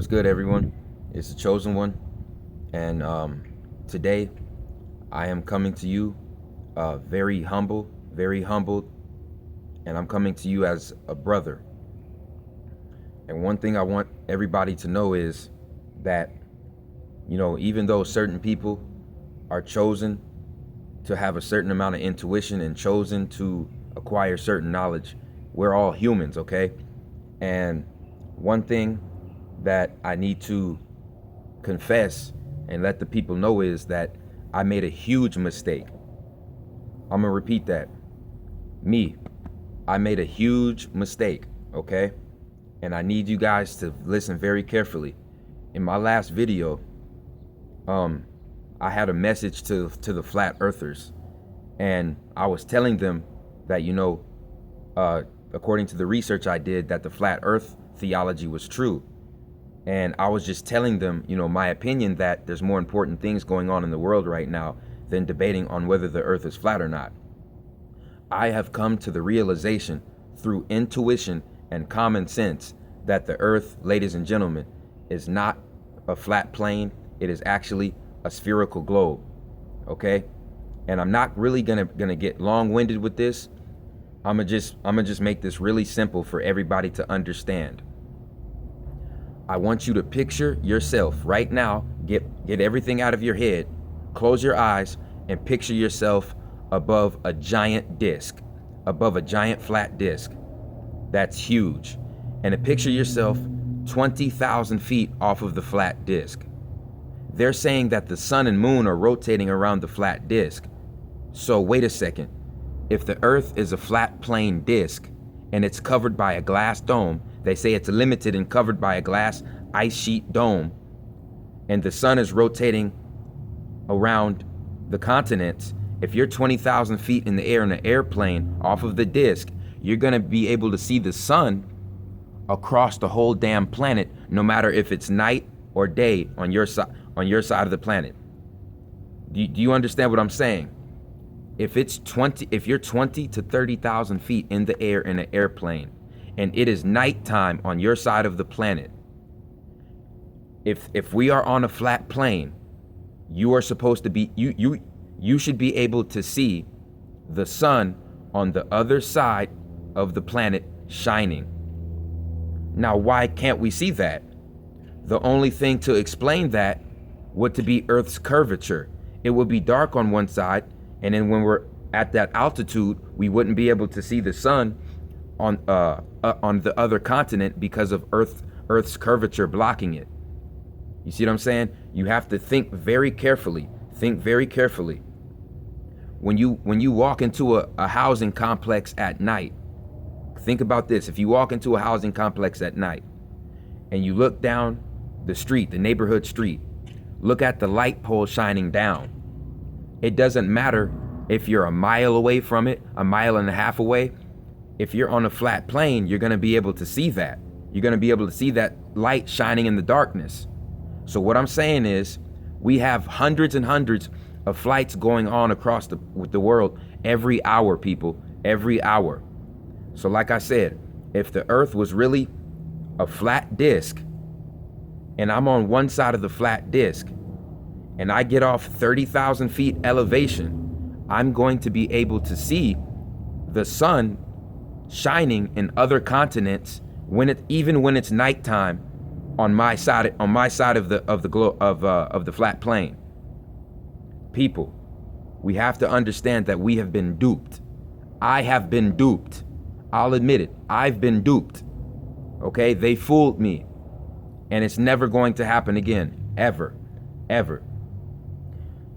What's good, everyone? It's the Chosen One, and today I am coming to you very humbled, and I'm coming to you as a brother. And one thing I want everybody to know is that, even though certain people are chosen to have a certain amount of intuition and chosen to acquire certain knowledge, we're all humans, okay? And one thing that I need to confess and let the people know is that I made a huge mistake. I'm gonna repeat that. I made a huge mistake, okay? And I need you guys to listen very carefully. In my last video, I had a message to the flat earthers, and I was telling them that, according to the research I did, that the flat earth theology was true. And I was just telling them, my opinion that there's more important things going on in the world right now than debating on whether the earth is flat or not. I have come to the realization through intuition and common sense that the earth, ladies and gentlemen, is not a flat plane. It is actually a spherical globe, okay? And I'm not really gonna get long-winded with this. I'm gonna just make this really simple for everybody to understand. I want you to picture yourself right now, get everything out of your head, close your eyes, and picture yourself above a giant disc, above a giant flat disc. That's huge. And to picture yourself 20,000 feet off of the flat disc. They're saying that the sun and moon are rotating around the flat disc. So wait a second. If the earth is a flat plane disc and it's covered by a glass dome, they say it's limited and covered by a glass ice sheet dome, and the sun is rotating around the continents. If you're 20,000 feet in the air in an airplane off of the disc, you're gonna be able to see the sun across the whole damn planet, no matter if it's night or day on your side of the planet. Do you understand what I'm saying? If you're 20 to 30,000 feet in the air in an airplane, and it is nighttime on your side of the planet, if we are on a flat plane, you are supposed to be you should be able to see the sun on the other side of the planet shining. Now, why can't we see that? The only thing to explain that would to be Earth's curvature. It would be dark on one side, and then when we're at that altitude, we wouldn't be able to see the sun on the other continent because of Earth's curvature blocking it. You see what I'm saying? You have to think very carefully. Think very carefully. When you walk into a housing complex at night, think about this. If you walk into a housing complex at night and you look down the street, the neighborhood street, look at the light pole shining down. It doesn't matter if you're a mile away from it, a mile and a half away. If you're on a flat plane, you're gonna be able to see that. You're gonna be able to see that light shining in the darkness. So what I'm saying is, we have hundreds and hundreds of flights going on across the world every hour, people, every hour. So like I said, if the earth was really a flat disc, and I'm on one side of the flat disc, and I get off 30,000 feet elevation, I'm going to be able to see the sun shining in other continents even when it's nighttime on my side of the flat plane. People, we have to understand that we have been duped. I have been duped. I'll admit it. I've been duped. Okay? They fooled me. And it's never going to happen again. Ever. Ever.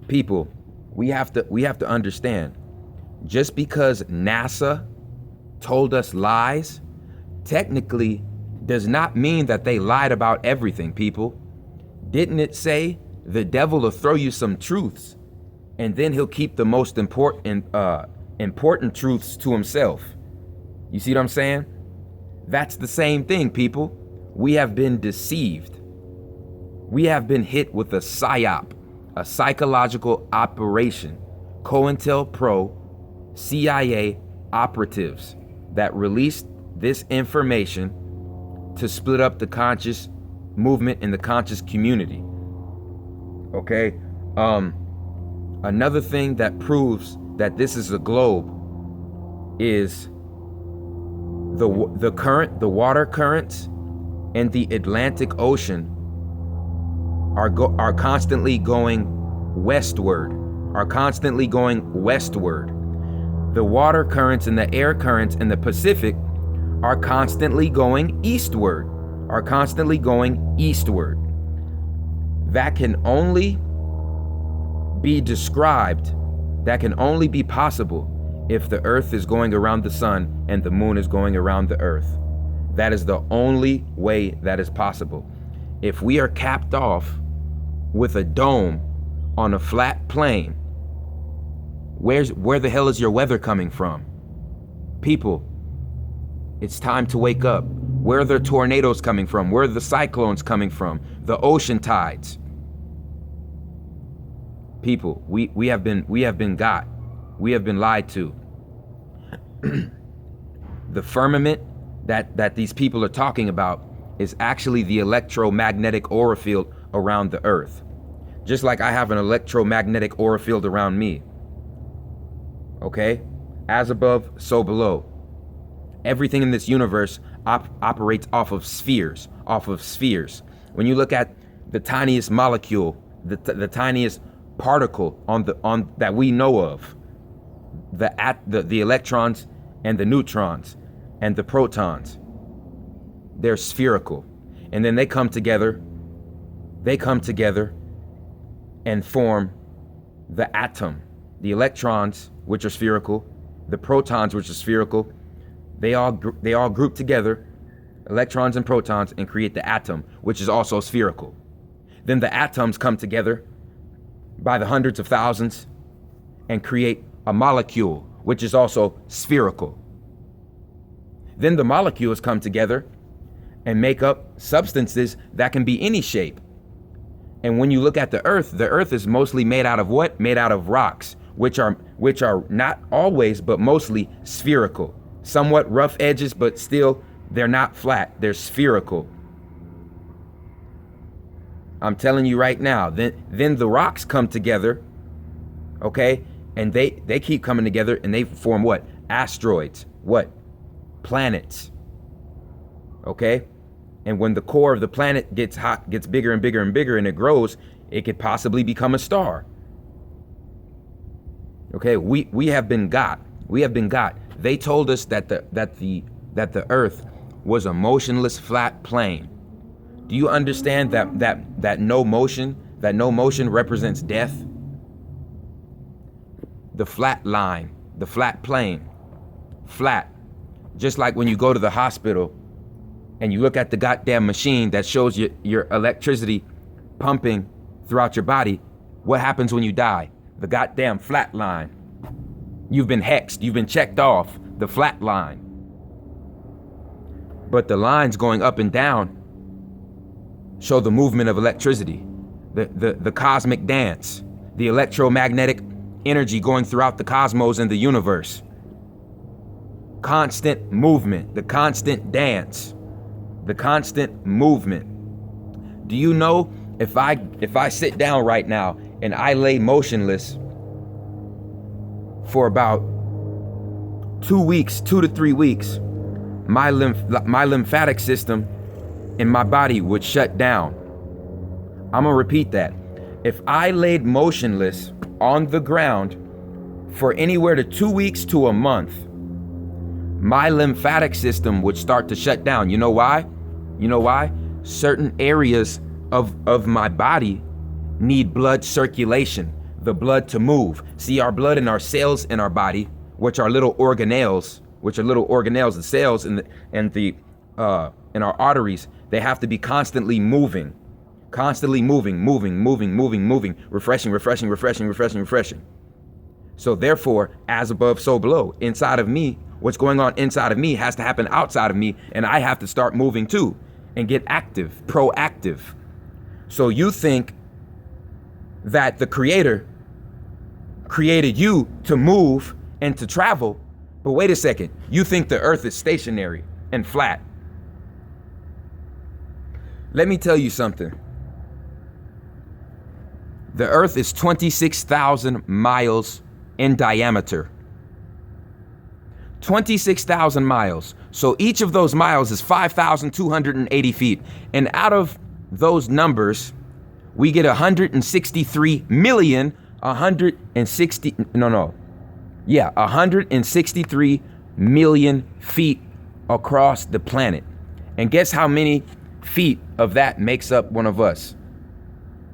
People, we have to understand, just because NASA told us lies, technically does not mean that they lied about everything, people. Didn't it say the devil will throw you some truths, and then he'll keep the most important truths to himself? You see what I'm saying? That's the same thing, people. We have been deceived. We have been hit with a psyop, a psychological operation. COINTELPRO, CIA operatives that released this information to split up the conscious movement in the conscious community. Okay? Another thing that proves that this is a globe is the water currents in the Atlantic Ocean are constantly going westward. The water currents and the air currents in the Pacific are constantly going eastward. That can only be described, that can only be possible if the earth is going around the sun and the moon is going around the earth. That is the only way that is possible. If we are capped off with a dome on a flat plane, where the hell is your weather coming from? People, it's time to wake up. Where are the tornadoes coming from? Where are the cyclones coming from? The ocean tides. People, we have been got. We have been lied to. The firmament that these people are talking about is actually the electromagnetic aura field around the earth. Just like I have an electromagnetic aura field around me. Okay? As above, so below. Everything in this universe operates off of spheres. When you look at the tiniest molecule, the tiniest particle on that we know of, the electrons and the neutrons and the protons, they're spherical. And then they come together and form the atom. The electrons, which are spherical, the protons, which are spherical, they all group together, electrons and protons, and create the atom, which is also spherical. Then the atoms come together by the hundreds of thousands and create a molecule, which is also spherical. Then the molecules come together and make up substances that can be any shape. And when you look at the earth is mostly made out of what? Made out of rocks, which are not always, but mostly spherical. Somewhat rough edges, but still, they're not flat. They're spherical. I'm telling you right now, then the rocks come together, okay? And they keep coming together and they form what? Asteroids. What? Planets. Okay? And when the core of the planet gets hot, gets bigger and bigger and bigger, and it grows, it could possibly become a star. Okay, we have been got. They told us that the earth was a motionless flat plane. Do you understand that no motion represents death? The flat line, the flat plane, flat. Just like when you go to the hospital and you look at the goddamn machine that shows you your electricity pumping throughout your body, what happens when you die? The goddamn flat line. You've been hexed, you've been checked off, the flat line. But the lines going up and down show the movement of electricity, the cosmic dance, the electromagnetic energy going throughout the cosmos and the universe. Constant movement, the constant dance, the constant movement. Do you know if I sit down right now and I lay motionless for about 2 to 3 weeks, my lymphatic system in my body would shut down. I'm gonna repeat that. If I laid motionless on the ground for anywhere to 2 weeks to a month, my lymphatic system would start to shut down. You know why? Certain areas of my body need blood circulation, the blood to move. See, our blood and our cells in our body, which are little organelles, the cells in our arteries, they have to be constantly moving, refreshing. So therefore, as above, so below. Inside of me, what's going on inside of me has to happen outside of me, and I have to start moving too and get active, proactive. So you think that the Creator created you to move and to travel, but wait a second, you think the earth is stationary and flat. Let me tell you something. The Earth is 26,000 miles in diameter. 26,000 miles. So each of those miles is 5,280 feet. And out of those numbers, we get 163 million, 163 million feet across the planet. And guess how many feet of that makes up one of us?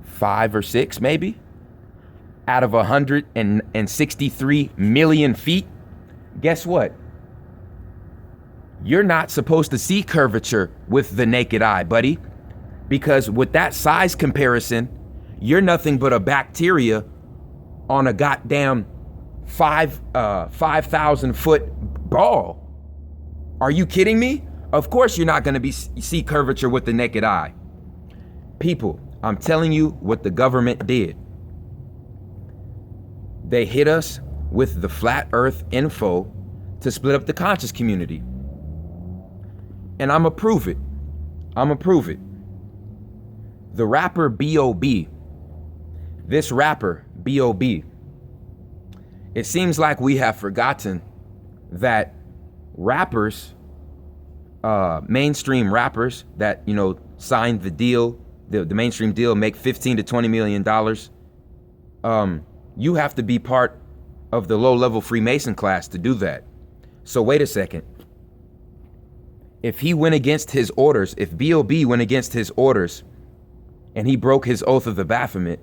5 or 6 maybe? Out of 163 million feet? Guess what? You're not supposed to see curvature with the naked eye, buddy. Because with that size comparison, you're nothing but a bacteria on a goddamn 5,000 foot ball. Are you kidding me? Of course you're not going to see curvature with the naked eye. People, I'm telling you what the government did. They hit us with the flat earth info to split up the conscious community. And I'ma prove it. The rapper B.O.B. This rapper, B.O.B. It seems like we have forgotten that rappers, mainstream rappers that, you know, signed the deal, the mainstream deal, make $15 to $20 million. You have to be part of the low-level Freemason class to do that. So wait a second. If he went against his orders, if B.O.B. went against his orders and he broke his oath of the Baphomet,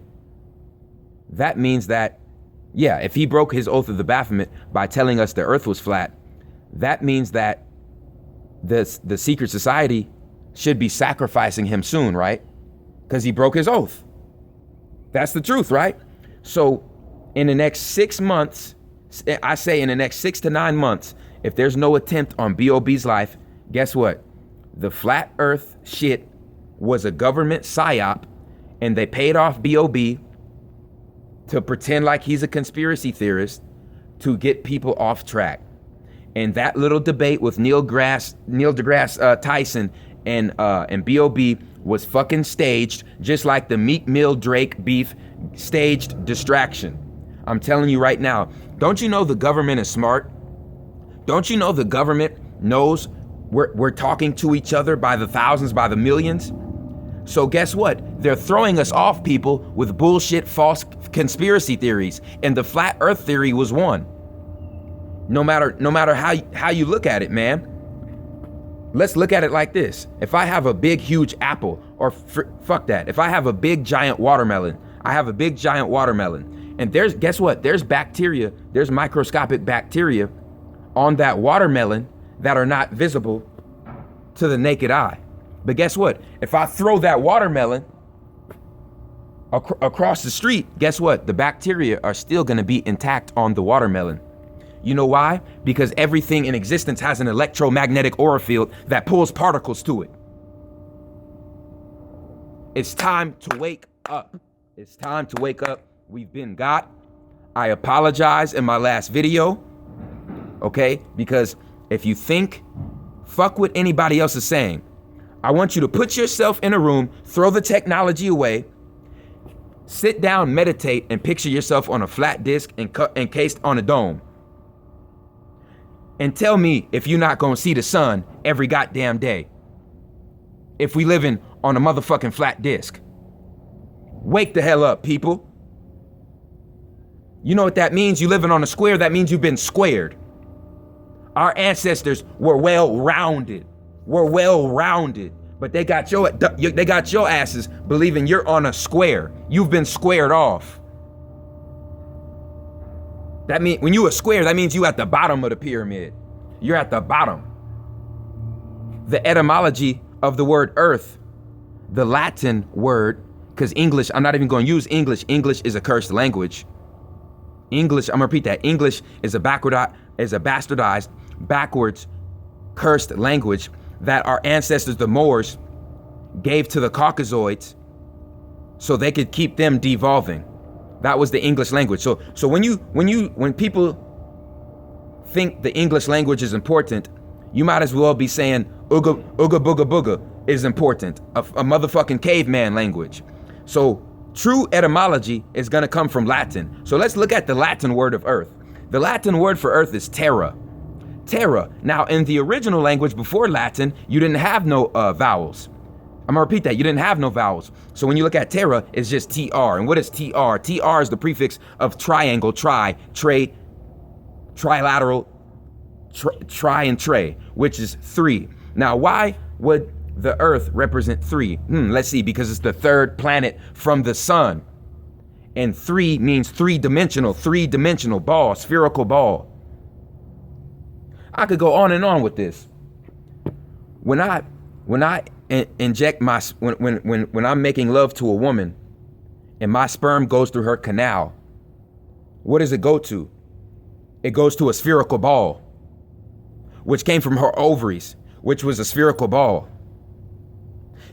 that means that, yeah, if he broke his oath of the Baphomet by telling us the earth was flat, that means that the secret society should be sacrificing him soon, right? Because he broke his oath. That's the truth, right? So in the next 6 months, I say in the next 6 to 9 months, if there's no attempt on B.O.B.'s life, guess what? The flat earth shit was a government psyop, and they paid off B.O.B. to pretend like he's a conspiracy theorist to get people off track. And that little debate with Neil deGrasse Tyson and B.O.B. was fucking staged, just like the Meek Mill Drake beef staged distraction. I'm telling you right now, don't you know the government is smart? Don't you know the government knows we're talking to each other by the thousands, by the millions? So guess what? They're throwing us off, people, with bullshit false conspiracy theories. And the flat earth theory was one. No matter how you look at it, man. Let's look at it like this. If I have a big, huge apple, or fuck that. If I have a big, giant watermelon, and guess what? There's bacteria, there's microscopic bacteria on that watermelon that are not visible to the naked eye. But guess what? If I throw that watermelon across the street, guess what? The bacteria are still gonna be intact on the watermelon. You know why? Because everything in existence has an electromagnetic aura field that pulls particles to it. It's time to wake up. It's time to wake up. We've been got. I apologize in my last video, okay? Because if you think, fuck what anybody else is saying. I want you to put yourself in a room, throw the technology away, sit down, meditate, and picture yourself on a flat disc encased on a dome. And tell me if you're not gonna see the sun every goddamn day. If we living on a motherfucking flat disc. Wake the hell up, people. You know what that means? You living on a square, that means you've been squared. Our ancestors were well-rounded. But they got your asses believing you're on a square. You've been squared off. That means when you a square, that means you at the bottom of the pyramid. You're at the bottom. The etymology of the word earth, the Latin word, because English, I'm not even going to use English. English is a cursed language. English, I'm gonna repeat that. English is a bastardized, backwards, cursed language that our ancestors, the Moors, gave to the Caucasoids so they could keep them devolving. That was the English language. So when people think the English language is important, you might as well be saying ooga ooga booga booga. is important, a motherfucking caveman language. So true etymology is gonna come from Latin. So let's look at the Latin word of earth. The Latin word for earth is terra. Terra. Now in the original language before Latin, you didn't have no vowels. I'm gonna repeat that, you didn't have no vowels. So when you look at terra, it's just TR. And what is TR? TR is the prefix of triangle, trilateral, tri and tre, which is 3. Now why would the earth represent 3? Let's see, because it's the third planet from the sun. And 3 means three-dimensional ball, spherical ball. I could go on and on with this. When I inject my, when I'm making love to a woman and my sperm goes through her canal, what does it go to? It goes to a spherical ball, which came from her ovaries, which was a spherical ball.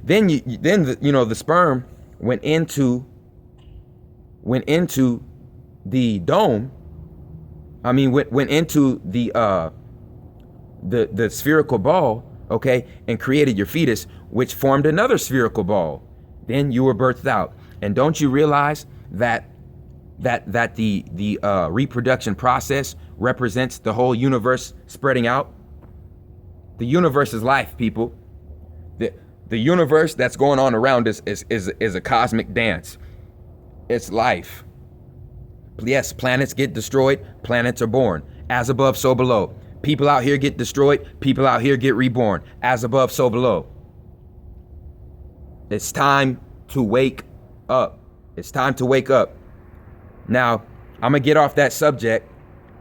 Then the sperm went into the dome. I mean, went into the spherical ball, okay, and created your fetus, which formed another spherical ball. Then you were birthed out. And don't you realize that the reproduction process represents the whole universe spreading out? The universe is life, people. The universe that's going on around us is a cosmic dance. It's life. Yes, planets get destroyed, planets are born. As above, so below. People out here get destroyed, people out here get reborn. As above, so below. It's time to wake up. It's time to wake up. Now, I'm gonna get off that subject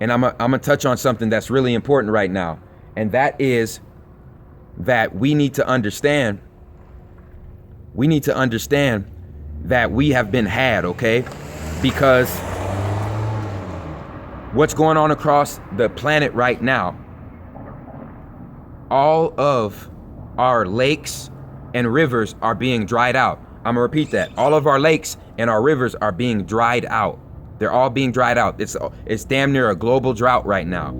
and I'm gonna touch on something that's really important right now. And that is that we need to understand that we have been had, okay? Because what's going on across the planet right now, all of our lakes and rivers are being dried out. I'm gonna repeat that. All of our lakes and our rivers are being dried out. They're all being dried out. It's damn near a global drought right now.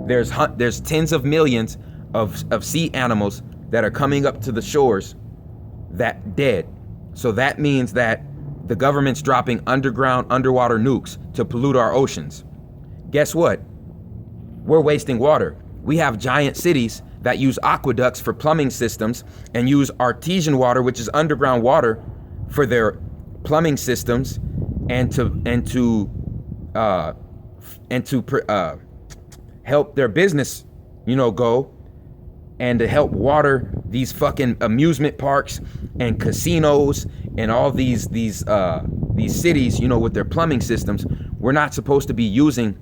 There's tens of millions of sea animals that are coming up to the shores that dead. So that means that the government's dropping underwater nukes to pollute our oceans. Guess what? We're wasting water. We have giant cities that use aqueducts for plumbing systems and use artesian water, which is underground water, for their plumbing systems and to help their business, go, and to help water these fucking amusement parks and casinos and all these cities, with their plumbing systems. We're not supposed to be using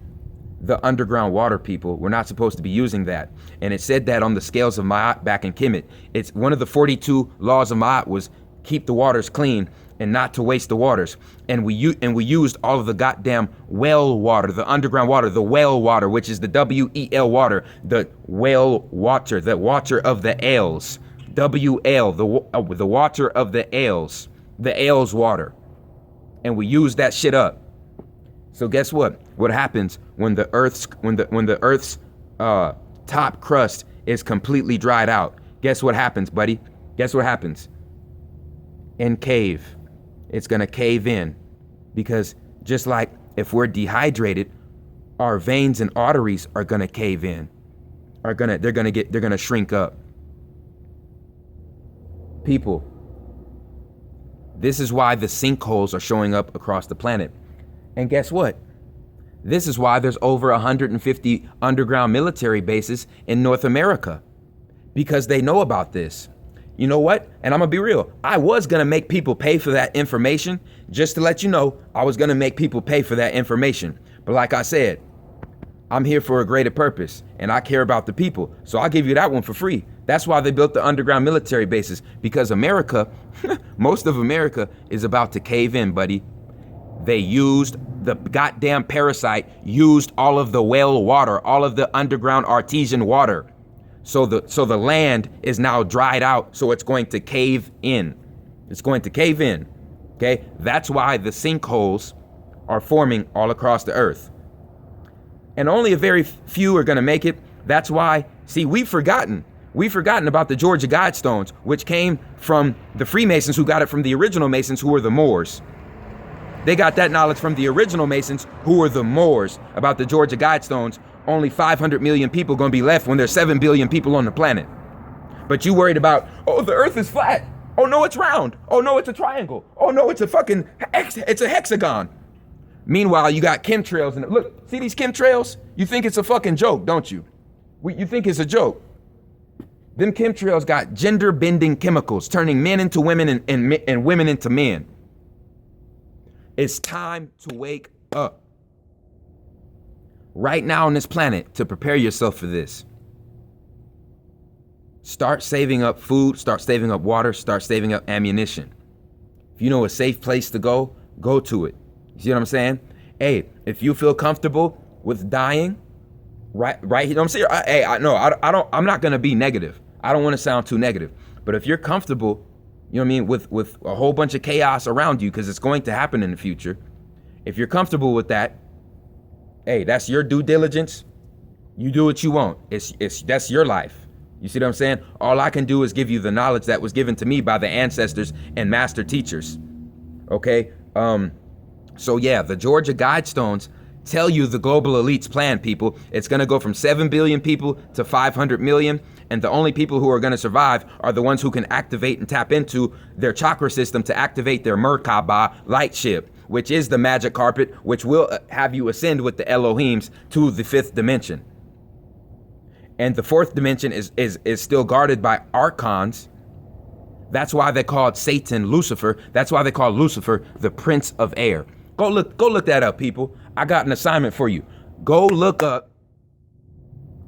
the underground water, people. We're not supposed to be using that. And it said that on the scales of Ma'at back in Kemet. It's one of the 42 laws of Ma'at was keep the waters clean and not to waste the waters. And we used all of the goddamn well water, the underground water, the well water, which is the WEL water, the well water, the water of the ales, WL, the water of the ales, the ales water. And we used that shit up. So guess what? What happens when the Earth's top crust is completely dried out? Guess what happens, buddy? Guess what happens? Cave. It's gonna cave in, because just like if we're dehydrated, our veins and arteries are gonna cave in. They're gonna shrink up. People, this is why the sinkholes are showing up across the planet. And guess what? This is why there's over 150 underground military bases in North America, because they know about this. You know what? And I'm gonna be real. I was gonna make people pay for that information. Just to let you know, I was gonna make people pay for that information. But like I said, I'm here for a greater purpose and I care about the people. So I'll give you that one for free. That's why they built the underground military bases, because America, most of America is about to cave in, buddy. They used the goddamn parasite, used all of the well water, all of the underground artesian water. So the land is now dried out, so it's going to cave in. It's going to cave in, okay? That's why the sinkholes are forming all across the earth. And only a very few are gonna make it. That's why, see, we've forgotten. We've forgotten about the Georgia Guidestones, which came from the Freemasons, who got it from the original Masons, who were the Moors. They got that knowledge from the original Masons, who were the Moors, about the Georgia Guidestones. Only 500 million people going to be left when there's 7 billion people on the planet. But you worried about, oh, the earth is flat. Oh, no, it's round. Oh, no, it's a triangle. Oh, no, it's a fucking, it's a hexagon. Meanwhile, you got chemtrails. And look, see these chemtrails? You think it's a fucking joke, don't you? You think it's a joke. Them chemtrails got gender-bending chemicals, turning men into women and women into men. It's time to wake up. Right now on this planet, to prepare yourself for this. Start saving up food, start saving up water, start saving up ammunition. If you know a safe place to go to it. You see what I'm saying? Hey, if you feel comfortable with dying, right, you know what I'm saying? I'm not gonna be negative. I don't want to sound too negative. But if you're comfortable, you know what I mean, with a whole bunch of chaos around you, because it's going to happen in the future. If you're comfortable with that, hey, that's your due diligence. You do what you want. That's your life. You see what I'm saying? All I can do is give you the knowledge that was given to me by the ancestors and master teachers. Okay? So yeah, the Georgia Guidestones tell you the global elite's plan, people. It's going to go from 7 billion people to 500 million. And the only people who are going to survive are the ones who can activate and tap into their chakra system to activate their Merkaba light ship, which is the magic carpet, which will have you ascend with the Elohims to the 5th dimension. And the 4th dimension is still guarded by archons. That's why they called Satan Lucifer. That's why they call Lucifer the Prince of Air. Go look that up, people. I got an assignment for you. Go look up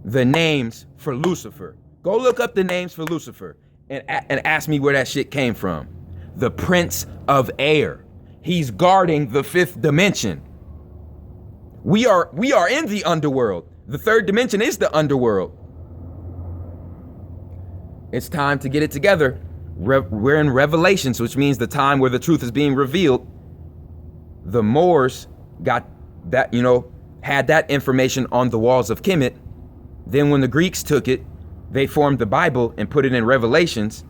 the names for Lucifer. Go look up the names for Lucifer and ask me where that shit came from. The Prince of Air. He's guarding the 5th dimension. We are in the underworld. The 3rd dimension is the underworld. It's time to get it together. We're in Revelations, which means the time where the truth is being revealed. The Moors got that, had that information on the walls of Kemet. Then when the Greeks took it, they formed the Bible and put it in Revelations.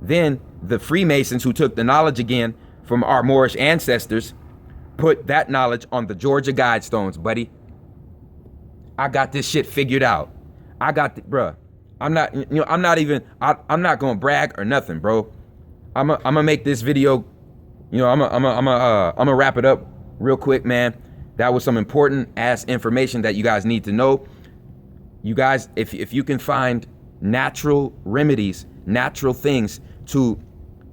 Then the Freemasons, who took the knowledge again from our Moorish ancestors, put that knowledge on the Georgia Guidestones, buddy. I got this shit figured out. Bruh. I'm not gonna brag or nothing, bro. I'm gonna make this video, I'm gonna wrap it up real quick, man. That was some important ass information that you guys need to know. You guys, if you can find natural remedies, natural things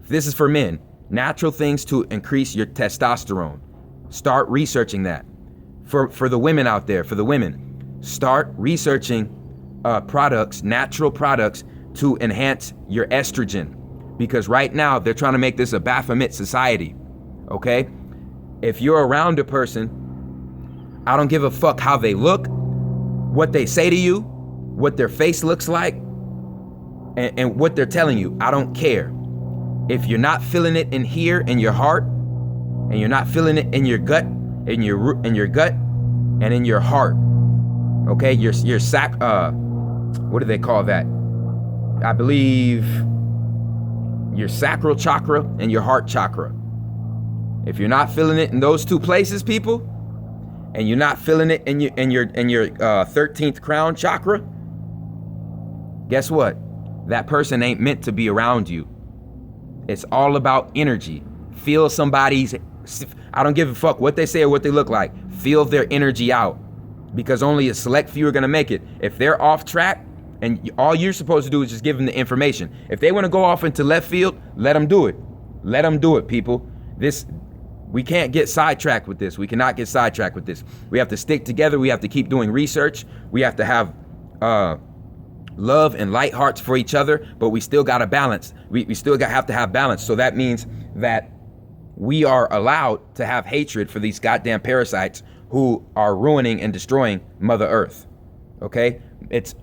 this is for men, natural things to increase your testosterone, start researching that. For the women out there, start researching products, natural products to enhance your estrogen. Because right now they're trying to make this a Baphomet society, okay? If you're around a person, I don't give a fuck how they look, what they say to you, what their face looks like, and what they're telling you. I don't care. If you're not feeling it in here, in your heart, and you're not feeling it in your gut, in your gut, and in your heart, okay? What do they call that? I believe your sacral chakra and your heart chakra. If you're not feeling it in those two places, people, and you're not feeling it in your 13th crown chakra, guess what? That person ain't meant to be around you. It's all about energy. Feel somebody's, I don't give a fuck what they say or what they look like. Feel their energy out, because only a select few are gonna make it. If they're off track, and all you're supposed to do is just give them the information. If they wanna go off into left field, let them do it. Let them do it, people. We can't get sidetracked with this. We cannot get sidetracked with this. We have to stick together. We have to keep doing research. We have to have love and light hearts for each other, but we still got to balance. We still have to have balance. So that means that we are allowed to have hatred for these goddamn parasites who are ruining and destroying Mother Earth. Okay? It's